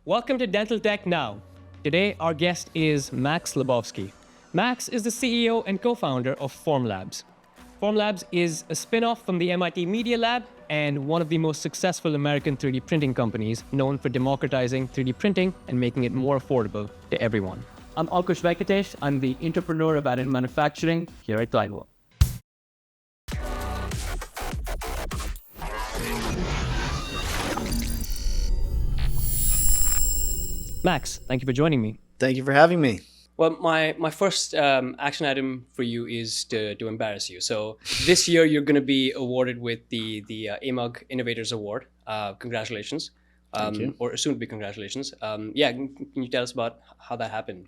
Welcome to Dental Tech Now. Today, our guest is Max Lobovsky. Max is the CEO and co-founder of Formlabs. Formlabs is a spinoff from the MIT Media Lab and one of the most successful American 3D printing companies known for democratizing 3D printing and making it more affordable to everyone. I'm Ankush Venkatesh. I'm the entrepreneur of additive manufacturing here at Glidewell. Max, thank you for joining me. Thank you for having me. Well, my first action item for you is to embarrass you. So this year you're going to be awarded with the AMUG Innovators Award. Congratulations. Thank you. Or soon to be congratulations. Can you tell us about how that happened?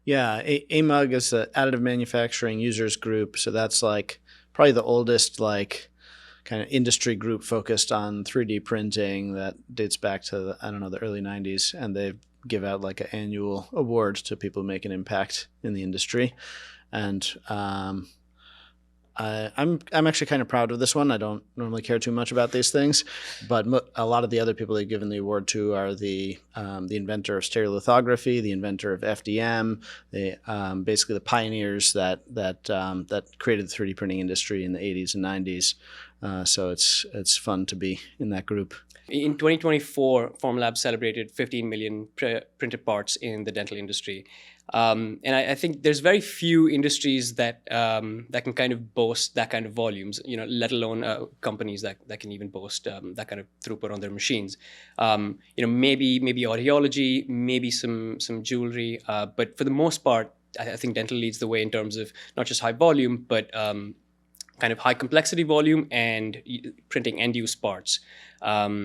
Yeah, AMUG is the Additive Manufacturing Users Group. So that's like probably the oldest kind of industry group focused on 3D printing that dates back to the early 90s, and they give out like an annual award to people who make an impact in the industry. And I'm actually kind of proud of this one. I don't normally care too much about these things, but a lot of the other people they've given the award to are the inventor of stereolithography, the inventor of FDM, basically the pioneers that created the 3D printing industry in the 80s and 90s. So it's fun to be in that group. In 2024, Formlabs celebrated 15 million printed parts in the dental industry. And I think there's very few industries that can kind of boast that kind of volumes, let alone companies that can even boast that kind of throughput on their machines. Maybe audiology, maybe some jewelry, but for the most part, I think dental leads the way in terms of not just high volume, but kind of high complexity volume and printing end-use parts. How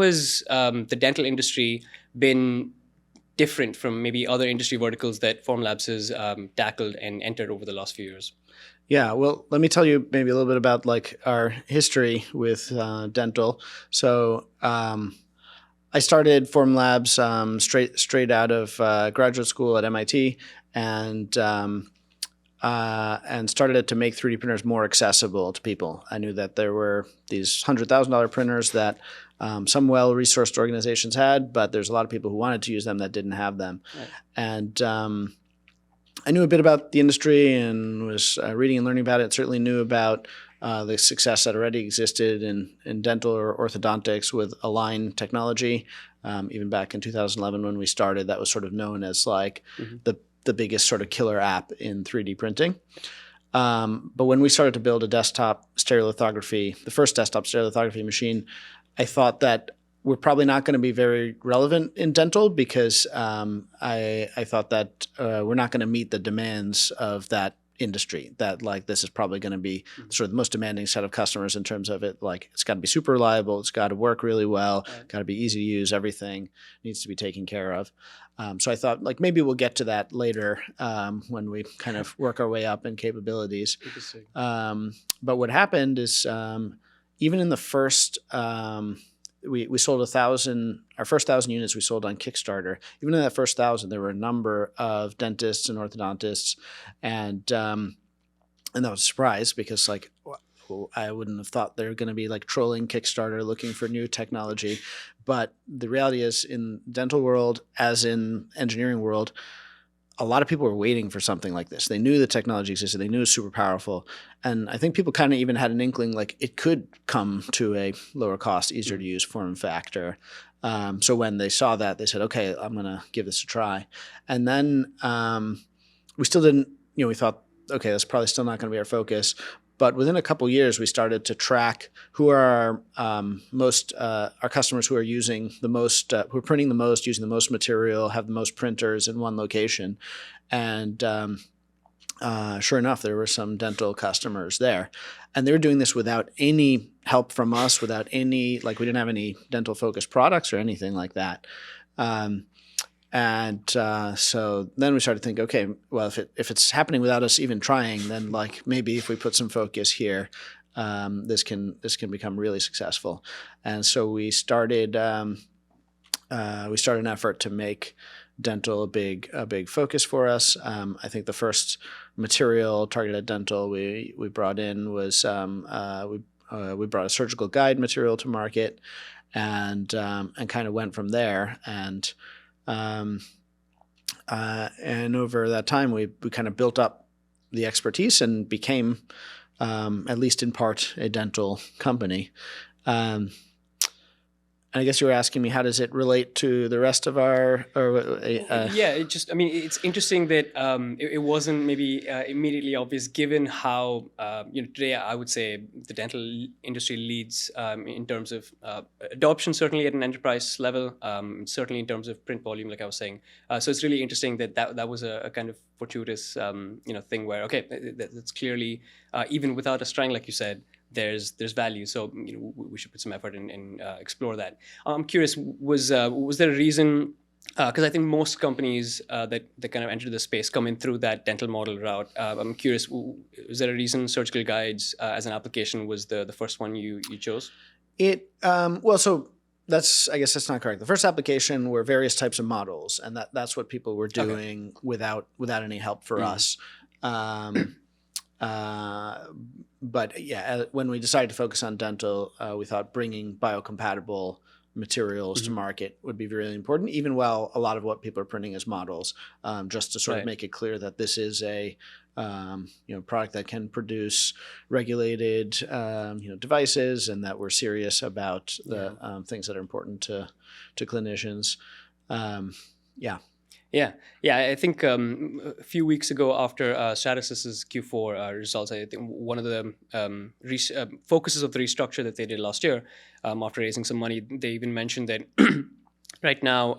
has the dental industry been different from maybe other industry verticals that Formlabs has tackled and entered over the last few years? Yeah, well, let me tell you maybe a little bit about like our history with dental. So I started Formlabs straight out of graduate school at MIT, and started it to make 3D printers more accessible to people. I knew that there were these $100,000 printers that some well-resourced organizations had, but there's a lot of people who wanted to use them that didn't have them. Right. And I knew a bit about the industry and was reading and learning about it. Certainly knew about the success that already existed in dental or orthodontics with Align technology. Even back in 2011 when we started, that was sort of known as like the biggest sort of killer app in 3D printing. But when we started to build a desktop stereolithography, the first desktop stereolithography machine, I thought that we're probably not going to be very relevant in dental because I thought that we're not going to meet the demands of that industry, that like this is probably going to be sort of the most demanding set of customers in terms of it. Like it's got to be super reliable. It's got to work really well. Got to be easy to use. Everything needs to be taken care of. So I thought like maybe we'll get to that later when we kind of work our way up in capabilities. But what happened is even in the first, we sold our first 1,000 units we sold on Kickstarter. Even in that first 1,000, there were a number of dentists and orthodontists, and that was a surprise because like I wouldn't have thought they were going to be like trolling Kickstarter looking for new technology. But the reality is in dental world, as in engineering world, a lot of people were waiting for something like this. They knew the technology existed. They knew it was super powerful. And I think people kind of even had an inkling like it could come to a lower cost, easier to use form factor. So when they saw that, they said, okay, I'm going to give this a try. And then we still didn't, we thought, okay, that's probably still not going to be our focus. But within a couple of years, we started to track who are our customers who are using the most, who are printing the most, using the most material, have the most printers in one location. And sure enough, there were some dental customers there. And they were doing this without any help from us, without any, like we didn't have any dental focused products or anything like that. So then we started to think, okay, well, if it's happening without us even trying, then like maybe if we put some focus here, this can become really successful. And so we started an effort to make dental a big focus for us. I think the first material targeted at dental we brought in was we brought a surgical guide material to market. and kind of went from there. And over that time, we kind of built up the expertise and became, at least in part, a dental company. I guess you were asking me, how does it relate to the rest of our? Yeah, it's interesting that it wasn't maybe immediately obvious, given how today I would say the dental industry leads in terms of adoption, certainly at an enterprise level, certainly in terms of print volume, like I was saying. So it's really interesting that was a kind of fortuitous thing where that's clearly even without a strang, like you said, there's value. So we should put some effort in explore that. I'm curious, was there a reason? Because I think most companies that kind of enter the space come in through that dental model route. I'm curious, was there a reason surgical guides as an application was the first one you chose? So I guess that's not correct. The first application were various types of models, and that's what people were doing without any help for us. But yeah, when we decided to focus on dental, we thought bringing biocompatible materials to market would be really important, even while a lot of what people are printing is models, just to sort of make it clear that this is a product that can produce regulated devices, and that we're serious about the things that are important to clinicians. I think a few weeks ago, after Stratasys' Q4 results, I think one of the focuses of the restructure that they did last year, after raising some money, they even mentioned that right now,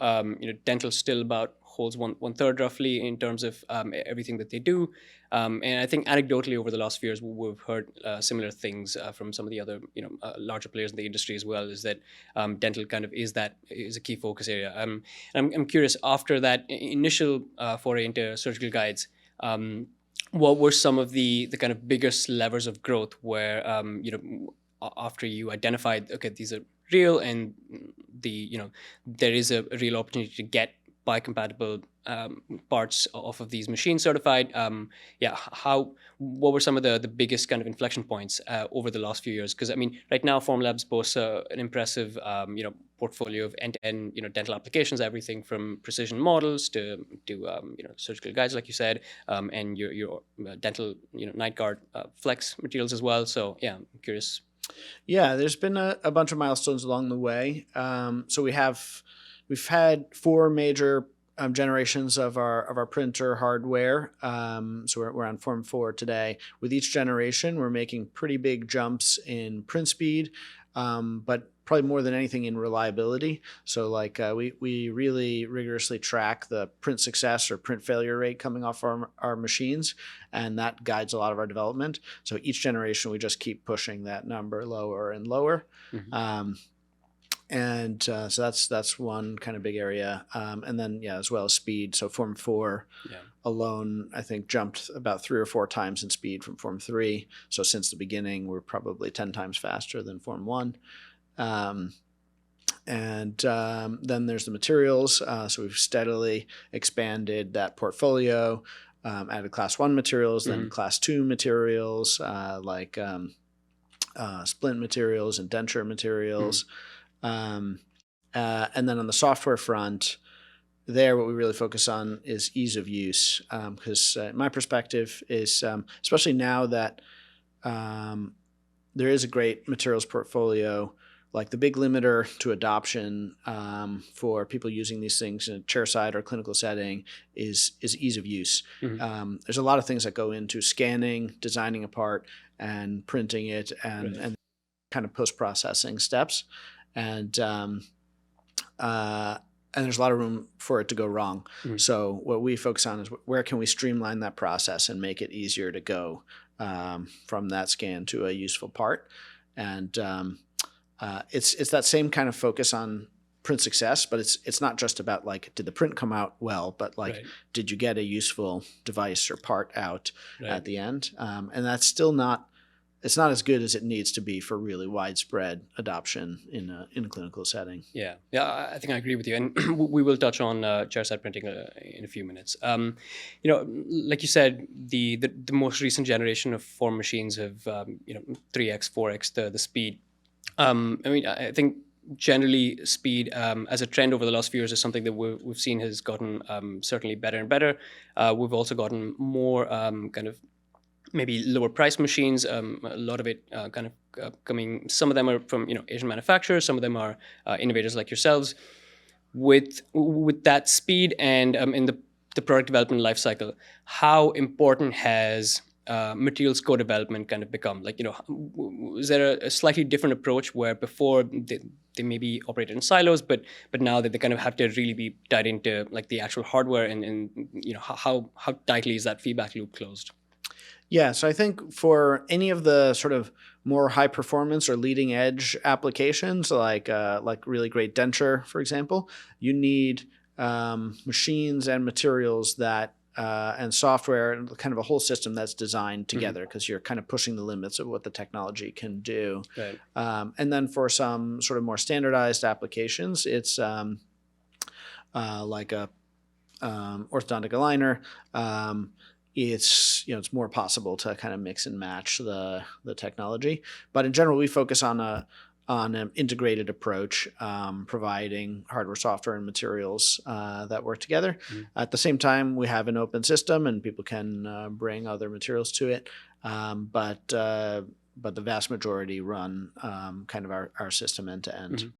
dental still about holds one third roughly in terms of everything that they do. And I think anecdotally over the last few years, we've heard similar things from some of the other larger players in the industry as well, is that dental kind of is a key focus area. And I'm curious, after that initial foray into surgical guides, what were some of the kind of biggest levers of growth where after you identified, okay, these are real, and there is a real opportunity to get biocompatible parts off of these machines certified. What were some of the biggest kind of inflection points over the last few years? Because I mean, right now Formlabs boasts an impressive portfolio of end-to-end dental applications, everything from precision models to surgical guides, like you said, and your dental night guard flex materials as well. So yeah, I'm curious. Yeah, there's been a bunch of milestones along the way. So we've had 4 major generations of our printer hardware. So we're on Form 4 today. With each generation, we're making pretty big jumps in print speed, but probably more than anything in reliability. So we really rigorously track the print success or print failure rate coming off our machines, and that guides a lot of our development. So each generation, we just keep pushing that number lower and lower. So that's one kind of big area. And then, as well as speed. So Form 4 alone, I think, jumped about 3 or 4 times in speed from Form 3. So since the beginning, we're probably 10 times faster than Form 1. Then there's the materials. So we've steadily expanded that portfolio, added Class 1 materials, then Class 2 materials, like splint materials and denture materials. And then on the software front, what we really focus on is ease of use, because my perspective is, especially now that there is a great materials portfolio, like the big limiter to adoption for people using these things in a chairside or clinical setting is ease of use. There's a lot of things that go into scanning, designing a part, and printing it, and kind of post-processing steps. And there's a lot of room for it to go wrong. So what we focus on is where can we streamline that process and make it easier to go from that scan to a useful part. And it's that same kind of focus on print success, but it's not just about did the print come out well, but did you get a useful device or part out at the end? And that's still not. It's not as good as it needs to be for really widespread adoption in a clinical setting. Yeah, I think I agree with you, and we will touch on chairside printing in a few minutes. Like you said, the most recent generation of form machines have 3x, 4x the speed. I think generally speed as a trend over the last few years is something that we've seen has gotten certainly better and better. We've also gotten more kind of maybe lower price machines. A lot of it coming. Some of them are from Asian manufacturers. Some of them are innovators like yourselves. With that speed and in the product development life cycle, how important has materials co-development kind of become? Like, is there a slightly different approach where before they maybe operated in silos, but now that they kind of have to really be tied into like the actual hardware and how tightly is that feedback loop closed? Yeah, so I think for any of the sort of more high performance or leading edge applications, like really great denture, for example, you need machines and materials that and software and kind of a whole system that's designed together, because you're kind of pushing the limits of what the technology can do. Right. And then for some sort of more standardized applications, it's like a orthodontic aligner. It's more possible to kind of mix and match the technology, but in general we focus on an integrated approach, providing hardware, software, and materials that work together. At the same time, we have an open system and people can bring other materials to it, but the vast majority run kind of our system end to end.